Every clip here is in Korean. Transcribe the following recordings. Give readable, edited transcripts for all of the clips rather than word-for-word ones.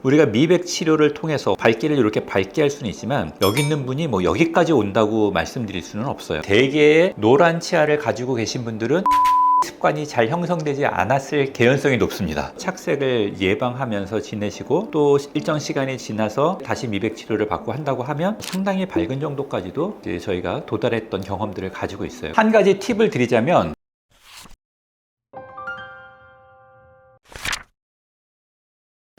우리가 미백 치료를 통해서 밝기를 이렇게 밝게 할 수는 있지만 여기 있는 분이 뭐 여기까지 온다고 말씀드릴 수는 없어요. 대개의 노란 치아를 가지고 계신 분들은 습관이 잘 형성되지 않았을 개연성이 높습니다. 착색을 예방하면서 지내시고 또 일정 시간이 지나서 다시 미백 치료를 받고 한다고 하면 상당히 밝은 정도까지도 이제 저희가 도달했던 경험들을 가지고 있어요. 한 가지 팁을 드리자면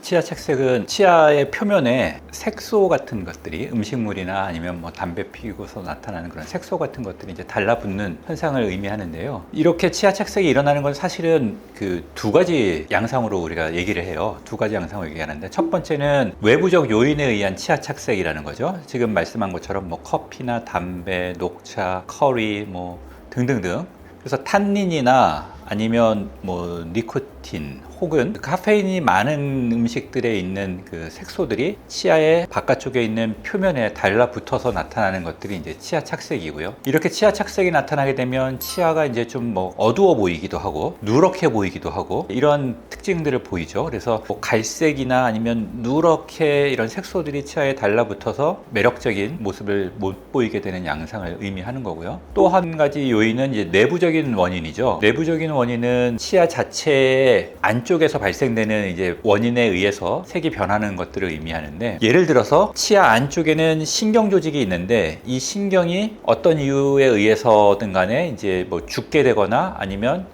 치아 착색은 치아의 표면에 색소 같은 것들이 음식물이나 아니면 뭐 담배 피우고서 나타나는 그런 색소 같은 것들이 이제 달라붙는 현상을 의미하는데요. 이렇게 치아 착색이 일어나는 건 사실은 그 두 가지 양상으로 우리가 얘기를 해요. 두 가지 양상으로 얘기하는데 첫 번째는 외부적 요인에 의한 치아 착색이라는 거죠. 지금 말씀한 것처럼 뭐 커피나 담배, 녹차, 커리 뭐 등등등. 그래서 탄닌이나 아니면 뭐 니코틴 혹은 카페인이 많은 음식들에 있는 그 색소들이 치아의 바깥쪽에 있는 표면에 달라붙어서 나타나는 것들이 이제 치아 착색이고요. 이렇게 치아 착색이 나타나게 되면 치아가 이제 좀 뭐 어두워 보이기도 하고 누렇게 보이기도 하고 이런 특징들을 보이죠. 그래서 뭐 갈색이나 아니면 누렇게 이런 색소들이 치아에 달라붙어서 매력적인 모습을 못 보이게 되는 양상을 의미하는 거고요. 또 한 가지 요인은 이제 내부적인 원인이죠. 내부적인 원인은 치아 자체의 안쪽에서 발생되는 이제 원인에 의해서 색이 변하는 것들을 의미하는데, 예를 들어서 치아 안쪽에는 신경 조직이 있는데 이 신경이 어떤 이유에 의해서든 간에 이제 뭐 죽게 되거나 아니면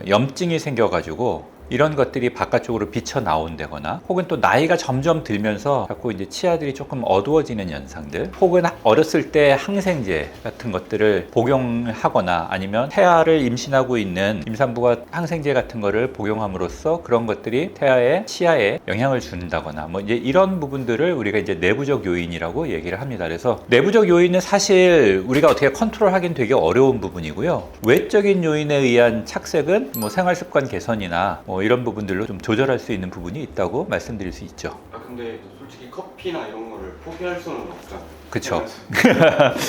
염증이 생겨가지고 이런 것들이 바깥쪽으로 비쳐 나온다거나 혹은 또 나이가 점점 들면서 자꾸 이제 치아들이 조금 어두워지는 현상들, 혹은 어렸을 때 항생제 같은 것들을 복용하거나 아니면 태아를 임신하고 있는 임산부가 항생제 같은 거를 복용함으로써 그런 것들이 태아의 치아에 영향을 준다거나 뭐 이제 이런 부분들을 우리가 이제 내부적 요인이라고 얘기를 합니다. 그래서 내부적 요인은 사실 우리가 어떻게 컨트롤하기는 되게 어려운 부분이고요. 외적인 요인에 의한 착색은 뭐 생활습관 개선이나 뭐 이런 부분들로 좀 조절할 수 있는 부분이 있다고 말씀드릴 수 있죠. 근데 솔직히 커피나 이런 거를 포기할 수는 없잖아요. 그쵸.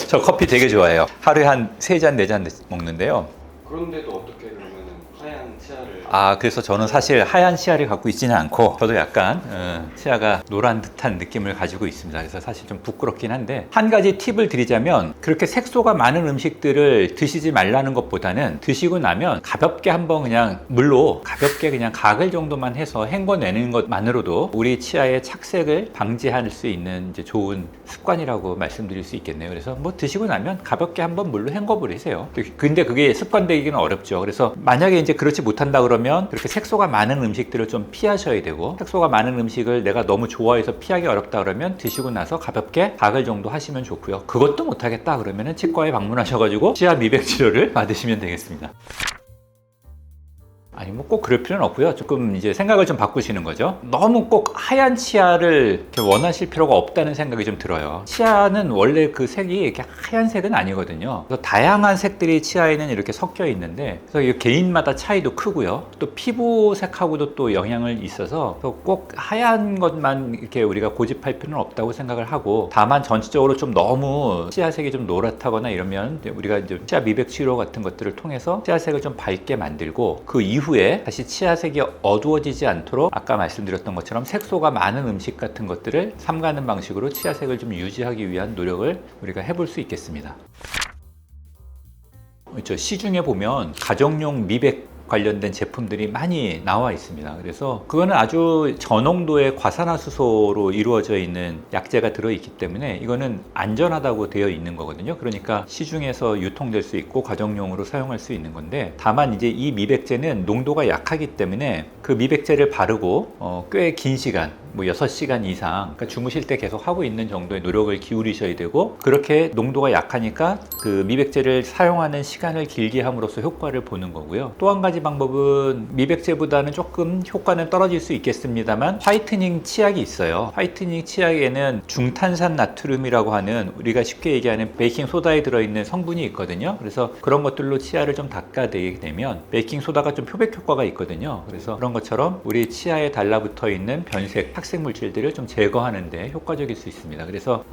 저 커피 되게 좋아해요. 하루에 한 3잔, 4잔 먹는데요. 그런데도 어떻게 그러면은 하얀 치아를 그래서 저는 사실 하얀 치아를 갖고 있지는 않고 저도 약간 치아가 노란 듯한 느낌을 가지고 있습니다. 그래서 사실 좀 부끄럽긴 한데, 한 가지 팁을 드리자면 그렇게 색소가 많은 음식들을 드시지 말라는 것보다는 드시고 나면 가볍게 한번 그냥 물로 가볍게 그냥 가글 정도만 해서 헹궈내는 것만으로도 우리 치아의 착색을 방지할 수 있는 이제 좋은 습관이라고 말씀드릴 수 있겠네요. 그래서 뭐 드시고 나면 가볍게 한번 물로 헹궈버리세요. 근데 그게 습관되기는 어렵죠. 그래서 만약에 이제 그렇지 못한다 그러면 그렇게 색소가 많은 음식들을 좀 피하셔야 되고, 색소가 많은 음식을 내가 너무 좋아해서 피하기 어렵다 그러면 드시고 나서 가볍게 가글 정도 하시면 좋고요. 그것도 못하겠다 그러면 치과에 방문하셔가지고 치아 미백 치료를 받으시면 되겠습니다. 아니 뭐 꼭 그럴 필요는 없고요. 조금 이제 생각을 좀 바꾸시는 거죠. 너무 꼭 하얀 치아를 이렇게 원하실 필요가 없다는 생각이 좀 들어요. 치아는 원래 그 색이 이렇게 하얀색은 아니거든요. 그래서 다양한 색들이 치아에는 이렇게 섞여 있는데, 그래서 이 개인마다 차이도 크고요. 또 피부색하고도 또 영향을 있어서 꼭 하얀 것만 이렇게 우리가 고집할 필요는 없다고 생각을 하고, 다만 전체적으로 좀 너무 치아색이 좀 노랗다거나 이러면 우리가 이제 치아 미백 치료 같은 것들을 통해서 치아색을 좀 밝게 만들고, 그 이후에 다시 치아색이 어두워지지 않도록 아까 말씀드렸던 것처럼 색소가 많은 음식 같은 것들을 삼가는 방식으로 치아색을 좀 유지하기 위한 노력을 우리가 해볼 수 있겠습니다. 시중에 보면 가정용 미백 관련된 제품들이 많이 나와 있습니다. 그래서 그거는 아주 저농도의 과산화수소로 이루어져 있는 약재가 들어있기 때문에 이거는 안전하다고 되어 있는 거거든요. 그러니까 시중에서 유통될 수 있고 가정용으로 사용할 수 있는 건데, 다만 이제 이 미백제는 농도가 약하기 때문에 그 미백제를 바르고 꽤 긴 시간, 뭐 6시간 이상, 그러니까 주무실 때 계속 하고 있는 정도의 노력을 기울이셔야 되고, 그렇게 농도가 약하니까 그 미백제를 사용하는 시간을 길게 함으로써 효과를 보는 거고요. 또 한 가지 방법은 미백제보다는 조금 효과는 떨어질 수 있겠습니다만 화이트닝 치약이 있어요. 화이트닝 치약에는 중탄산 나트륨이라고 하는, 우리가 쉽게 얘기하는 베이킹 소다에 들어있는 성분이 있거든요. 그래서 그런 것들로 치아를 좀 닦아내게 되면 베이킹 소다가 좀 표백 효과가 있거든요. 그래서 그런 것처럼 우리 치아에 달라붙어 있는 변색 착색 물질들을 좀 제거하는 데 효과적일 수 있습니다. 그래서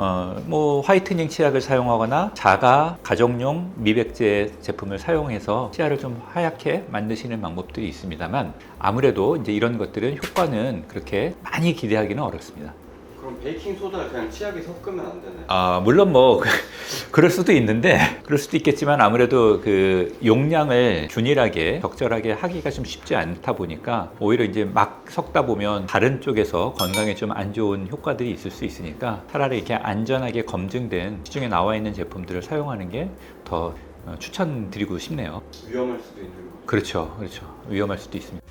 뭐 화이트닝 치약을 사용하거나 자가 가정용 미백제 제품을 사용해서 치아를 좀 하얗게 만드시는 방법들이 있습니다만 아무래도 이제 이런 것들은 효과는 그렇게 많이 기대하기는 어렵습니다. 그럼 베이킹 소다를 그냥 치약에 섞으면 안 되나요? 물론 뭐 그럴 수도 있는데 그럴 수도 있겠지만 아무래도 그 용량을 균일하게 적절하게 하기가 좀 쉽지 않다 보니까 오히려 이제 막 섞다 보면 다른 쪽에서 건강에 좀 안 좋은 효과들이 있을 수 있으니까 차라리 이렇게 안전하게 검증된 시중에 나와 있는 제품들을 사용하는 게 더 추천드리고 싶네요. 위험할 수도 있는 거. 그렇죠. 위험할 수도 있습니다.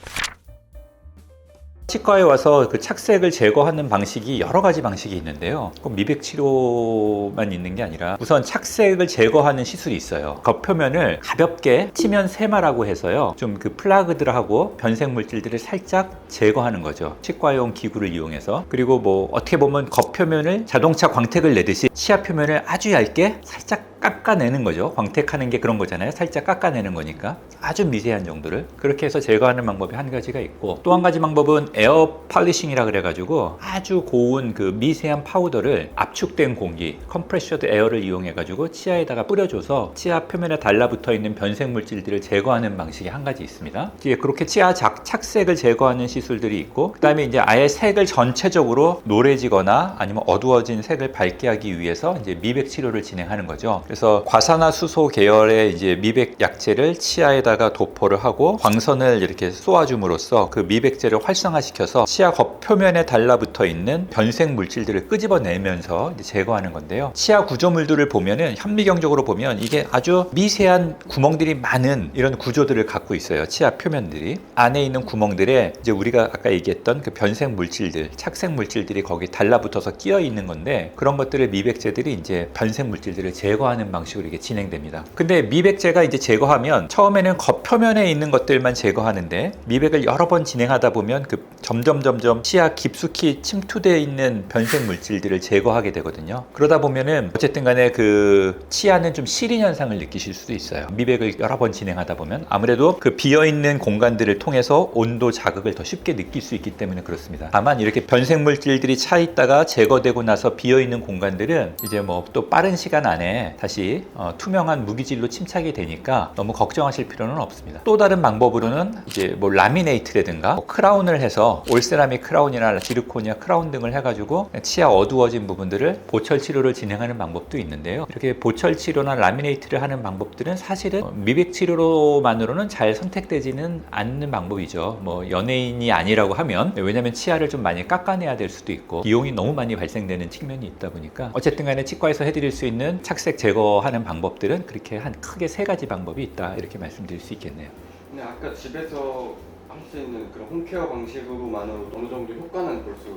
치과에 와서 그 착색을 제거하는 방식이 여러 가지 방식이 있는데요. 꼭 미백 치료만 있는 게 아니라 우선 착색을 제거하는 시술이 있어요. 겉표면을 가볍게 치면 세마라고 해서요. 좀 그 플라그들하고 변색 물질들을 살짝 제거하는 거죠. 치과용 기구를 이용해서. 그리고 뭐 어떻게 보면 겉표면을 자동차 광택을 내듯이 치아 표면을 아주 얇게 살짝 깎아내는 거죠. 광택하는 게 그런 거잖아요. 살짝 깎아내는 거니까 아주 미세한 정도를 그렇게 해서 제거하는 방법이 한 가지가 있고 또 한 가지 방법은 에어 팔리싱이라 그래가지고 아주 고운 그 미세한 파우더를 압축된 공기 컴프레셔드 에어를 이용해 가지고 치아에다가 뿌려줘서 치아 표면에 달라붙어 있는 변색 물질들을 제거하는 방식이 한 가지 있습니다. 이제 그렇게 치아 착색을 제거하는 시술들이 있고 그 다음에 이제 아예 색을 전체적으로 노래지거나 아니면 어두워진 색을 밝게 하기 위해서 이제 미백 치료를 진행하는 거죠. 그래서 과산화수소 계열의 이제 미백 약제를 치아에다가 도포를 하고 광선을 이렇게 쏘아줌으로써 그 미백제를 활성화시켜서 치아 겉표면에 달라붙어 있는 변색 물질들을 끄집어내면서 이제 제거하는 건데요. 치아 구조물들을 보면은 현미경적으로 보면 이게 아주 미세한 구멍들이 많은 이런 구조들을 갖고 있어요. 치아 표면들이 안에 있는 구멍들에 이제 우리가 아까 얘기했던 그 변색 물질들, 착색 물질들이 거기 달라붙어서 끼어 있는 건데 그런 것들을 미백제들이 이제 변색 물질들을 제거하는 방식으로 이게 진행됩니다. 근데 미백제가 이제 제거하면 처음에는 겉표면에 있는 것들만 제거하는데 미백을 여러 번 진행하다 보면 그 점점 치아 깊숙이 침투되어 있는 변색 물질들을 제거하게 되거든요. 그러다 보면은 어쨌든 간에 그 치아는 좀 시린 현상을 느끼실 수도 있어요. 미백을 여러 번 진행하다 보면 아무래도 그 비어있는 공간들을 통해서 온도 자극을 더 쉽게 느낄 수 있기 때문에 그렇습니다. 다만 이렇게 변색 물질들이 차 있다가 제거되고 나서 비어있는 공간들은 이제 뭐 또 빠른 시간 안에 다시 투명한 무기질로 침착이 되니까 너무 걱정하실 필요는 없습니다. 또 다른 방법으로는 이제 뭐 라미네이트라든가 뭐 크라운을 해서 올세라믹 크라운이나 지르코니아 크라운 등을 해가지고 치아 어두워진 부분들을 보철 치료를 진행하는 방법도 있는데요. 이렇게 보철 치료나 라미네이트를 하는 방법들은 사실은 미백 치료로만으로는 잘 선택되지는 않는 방법이죠. 뭐 연예인이 아니라고 하면 왜냐면 치아를 좀 많이 깎아내야 될 수도 있고 비용이 너무 많이 발생되는 측면이 있다 보니까 어쨌든 간에 치과에서 해드릴 수 있는 착색 제거하는 방법들은 그렇게 한 크게 세 가지 방법이 있다 이렇게 말씀드릴 수 있겠네요. 근데 아까 집에서 할 수 있는 그런 홈케어 방식으로만으로 어느 정도 효과는 볼 수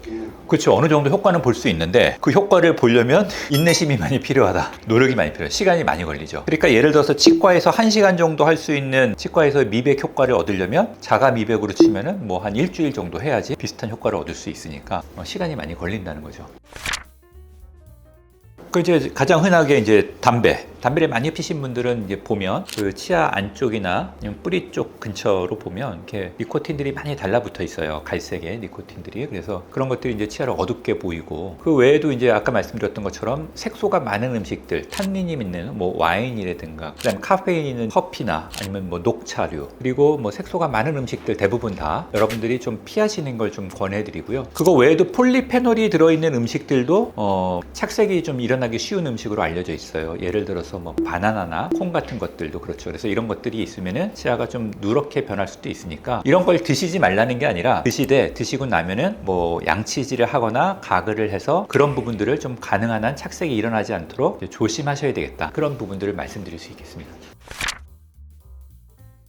있는 건가요? 그렇죠. 어느 정도 효과는 볼 수 있는데 그 효과를 보려면 인내심이 많이 필요하다. 노력이 많이 필요해요. 시간이 많이 걸리죠. 그러니까 예를 들어서 치과에서 1시간 정도 할 수 있는 치과에서 미백 효과를 얻으려면 자가 미백으로 치면은 뭐 한 일주일 정도 해야지 비슷한 효과를 얻을 수 있으니까 시간이 많이 걸린다는 거죠. 그 이제 가장 흔하게 이제 담배를 많이 피신 분들은 이제 보면 그 치아 안쪽이나 아니면 뿌리 쪽 근처로 보면 이렇게 니코틴들이 많이 달라붙어 있어요. 갈색의 니코틴들이. 그래서 그런 것들이 이제 치아를 어둡게 보이고 그 외에도 이제 아까 말씀드렸던 것처럼 색소가 많은 음식들, 탄닌이 있는 뭐 와인이라든가 그다음 카페인 있는 커피나 아니면 뭐 녹차류 그리고 뭐 색소가 많은 음식들 대부분 다 여러분들이 좀 피하시는 걸 좀 권해드리고요. 그거 외에도 폴리페놀이 들어있는 음식들도 착색이 좀 일어나기 쉬운 음식으로 알려져 있어요. 예를 들어서 뭐 바나나나 콩 같은 것들도 그렇죠. 그래서 이런 것들이 있으면은 치아가 좀 누렇게 변할 수도 있으니까 이런 걸 드시지 말라는 게 아니라 드시고 나면은 뭐 양치질을 하거나 가글을 해서 그런 부분들을 좀 가능한 한 착색이 일어나지 않도록 조심하셔야 되겠다. 그런 부분들을 말씀드릴 수 있겠습니다.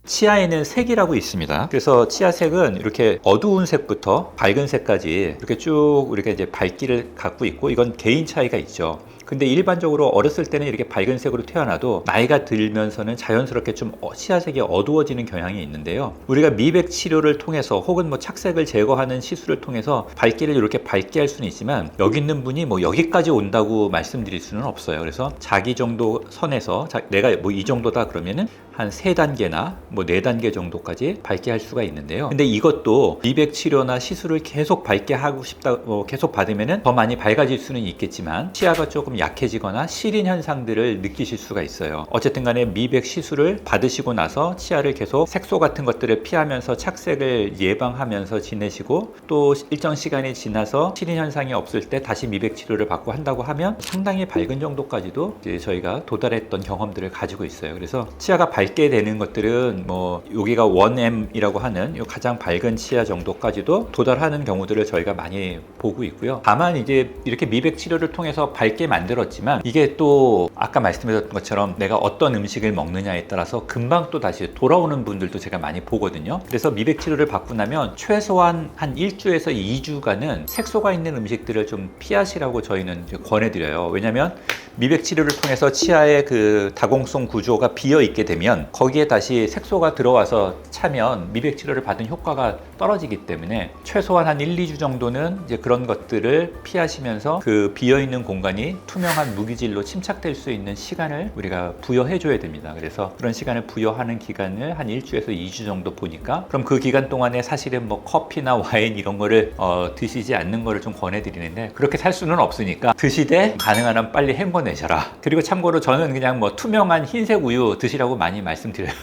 치아에는 색이라고 있습니다. 그래서 치아색은 이렇게 어두운 색부터 밝은 색까지 이렇게 쭉 우리가 이제 밝기를 갖고 있고 이건 개인 차이가 있죠. 근데 일반적으로 어렸을 때는 이렇게 밝은 색으로 태어나도 나이가 들면서는 자연스럽게 좀 치아색이 어두워지는 경향이 있는데요. 우리가 미백 치료를 통해서 혹은 뭐 착색을 제거하는 시술을 통해서 밝기를 이렇게 밝게 할 수는 있지만 여기 있는 분이 뭐 여기까지 온다고 말씀드릴 수는 없어요. 그래서 자기 정도 선에서 내가 뭐 이 정도다 그러면은 한 3단계나 뭐 4단계 정도까지 밝게 할 수가 있는데요. 근데 이것도 미백 치료나 시술을 계속 밝게 하고 싶다, 계속 받으면은 더 많이 밝아질 수는 있겠지만 치아가 조금 약해지거나 시린 현상들을 느끼실 수가 있어요. 어쨌든 간에 미백 시술을 받으시고 나서 치아를 계속 색소 같은 것들을 피하면서 착색을 예방하면서 지내시고 또 일정 시간이 지나서 시린 현상이 없을 때 다시 미백 치료를 받고 한다고 하면 상당히 밝은 정도까지도 이제 저희가 도달했던 경험들을 가지고 있어요. 그래서 치아가 밝게 되는 것들은 뭐 여기가 1M이라고 하는 가장 밝은 치아 정도까지도 도달하는 경우들을 저희가 많이 보고 있고요. 다만 이제 이렇게 미백 치료를 통해서 밝게 만들었지만 이게 또 아까 말씀드렸던 것처럼 내가 어떤 음식을 먹느냐에 따라서 금방 또 다시 돌아오는 분들도 제가 많이 보거든요. 그래서 미백 치료를 받고 나면 최소한 한 1주에서 2주간은 색소가 있는 음식들을 좀 피하시라고 저희는 이제 권해드려요. 왜냐하면 미백 치료를 통해서 치아의 그 다공성 구조가 비어 있게 되면 거기에 다시 색소가 들어와서 차면 미백 치료를 받은 효과가 떨어지기 때문에 최소한 한 1, 2주 정도는 이제 그런 것들을 피하시면서 그 비어 있는 공간이 투명한 무기질로 침착될 수 있는 시간을 우리가 부여해 줘야 됩니다. 그래서 그런 시간을 부여하는 기간을 한 1주에서 2주 정도 보니까 그럼 그 기간 동안에 사실은 뭐 커피나 와인 이런 거를 드시지 않는 거를 좀 권해드리는데 그렇게 살 수는 없으니까 드시되 가능한 한 빨리 헹궈내셔라. 그리고 참고로 저는 그냥 뭐 투명한 흰색 우유 드시라고 많이 말씀드려요.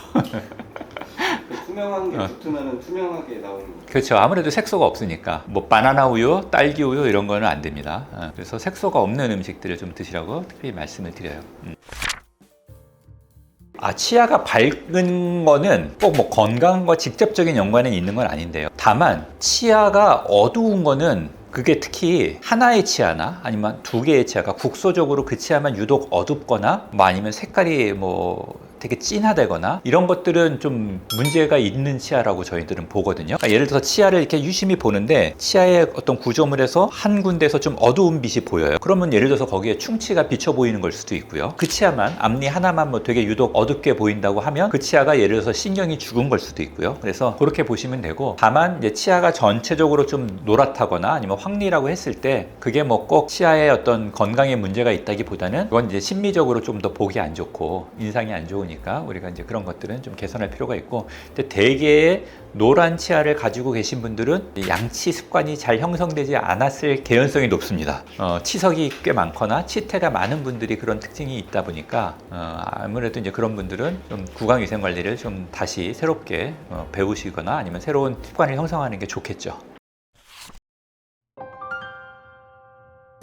투명한 게 붙으면 투명하게 나오는 거죠. 그렇죠. 아무래도 색소가 없으니까 뭐 바나나 우유, 딸기 우유 이런 거는 안 됩니다. 그래서 색소가 없는 음식들을 좀 드시라고 특별히 말씀을 드려요. 치아가 밝은 거는 꼭 뭐 건강과 직접적인 연관이 있는 건 아닌데요. 다만 치아가 어두운 거는 그게 특히 하나의 치아나 아니면 2개의 치아가 국소적으로 그 치아만 유독 어둡거나 뭐 아니면 색깔이 뭐 되게 진하다거나 이런 것들은 좀 문제가 있는 치아라고 저희들은 보거든요. 그러니까 예를 들어서 치아를 이렇게 유심히 보는데 치아의 어떤 구조물에서 한 군데에서 좀 어두운 빛이 보여요. 그러면 예를 들어서 거기에 충치가 비쳐 보이는 걸 수도 있고요. 그 치아만 앞니 하나만 뭐 되게 유독 어둡게 보인다고 하면 그 치아가 예를 들어서 신경이 죽은 걸 수도 있고요. 그래서 그렇게 보시면 되고 다만 이제 치아가 전체적으로 좀 노랗다거나 아니면 황리라고 했을 때 그게 뭐 꼭 치아에 어떤 건강에 문제가 있다기보다는 그건 이제 심미적으로 좀 더 보기 안 좋고 인상이 안 좋으니까 우리가 이제 그런 것들은 좀 개선할 필요가 있고 근데 대개의 노란 치아를 가지고 계신 분들은 양치 습관이 잘 형성되지 않았을 개연성이 높습니다. 치석이 꽤 많거나 치태가 많은 분들이 그런 특징이 있다 보니까 아무래도 이제 그런 분들은 좀 구강위생 관리를 좀 다시 새롭게 배우시거나 아니면 새로운 습관을 형성하는 게 좋겠죠.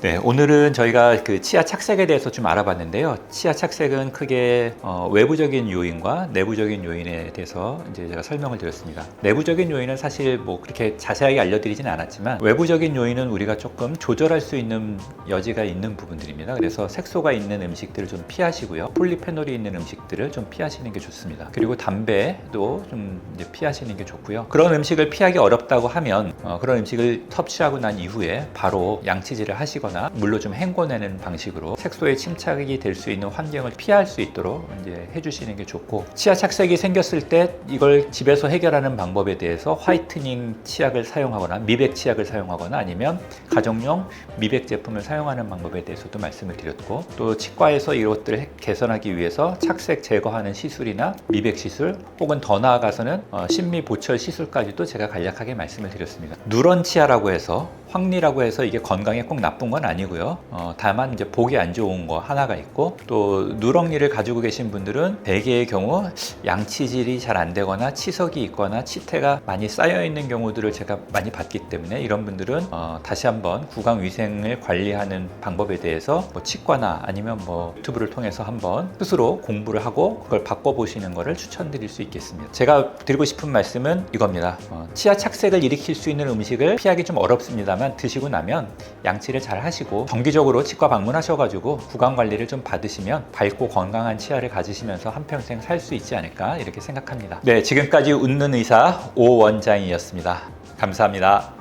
네, 오늘은 저희가 그 치아 착색에 대해서 좀 알아봤는데요. 치아 착색은 크게 외부적인 요인과 내부적인 요인에 대해서 이제 제가 설명을 드렸습니다. 내부적인 요인은 사실 뭐 그렇게 자세하게 알려드리지는 않았지만 외부적인 요인은 우리가 조금 조절할 수 있는 여지가 있는 부분들입니다. 그래서 색소가 있는 음식들을 좀 피하시고요. 폴리페놀이 있는 음식들을 좀 피하시는 게 좋습니다. 그리고 담배도 좀 이제 피하시는 게 좋고요. 그런 음식을 피하기 어렵다고 하면 그런 음식을 섭취하고 난 이후에 바로 양치질을 하시거나 물로 좀 헹궈내는 방식으로 색소에 침착이 될 수 있는 환경을 피할 수 있도록 이제 해주시는 게 좋고 치아 착색이 생겼을 때 이걸 집에서 해결하는 방법에 대해서 화이트닝 치약을 사용하거나 미백 치약을 사용하거나 아니면 가정용 미백 제품을 사용하는 방법에 대해서도 말씀을 드렸고 또 치과에서 이것들을 개선하기 위해서 착색 제거하는 시술이나 미백 시술 혹은 더 나아가서는 심미 보철 시술까지도 제가 간략하게 말씀을 드렸습니다. 누런 치아라고 해서 황리라고 해서 이게 건강에 꼭 나쁜 건 아니고요. 다만 이제 보기 안 좋은 거 하나가 있고 또 누렁니를 가지고 계신 분들은 대개의 경우 양치질이 잘 안 되거나 치석이 있거나 치태가 많이 쌓여 있는 경우들을 제가 많이 봤기 때문에 이런 분들은 다시 한번 구강 위생을 관리하는 방법에 대해서 뭐 치과나 아니면 뭐 유튜브를 통해서 한번 스스로 공부를 하고 그걸 바꿔보시는 것을 추천드릴 수 있겠습니다. 제가 드리고 싶은 말씀은 이겁니다. 치아 착색을 일으킬 수 있는 음식을 피하기 좀 어렵습니다만 드시고 나면 양치를 잘 하시고 정기적으로 치과 방문하셔가지고 구강 관리를 좀 받으시면 밝고 건강한 치아를 가지시면서 한평생 살 수 있지 않을까 이렇게 생각합니다. 네, 지금까지 웃는 의사 오 원장이었습니다. 감사합니다.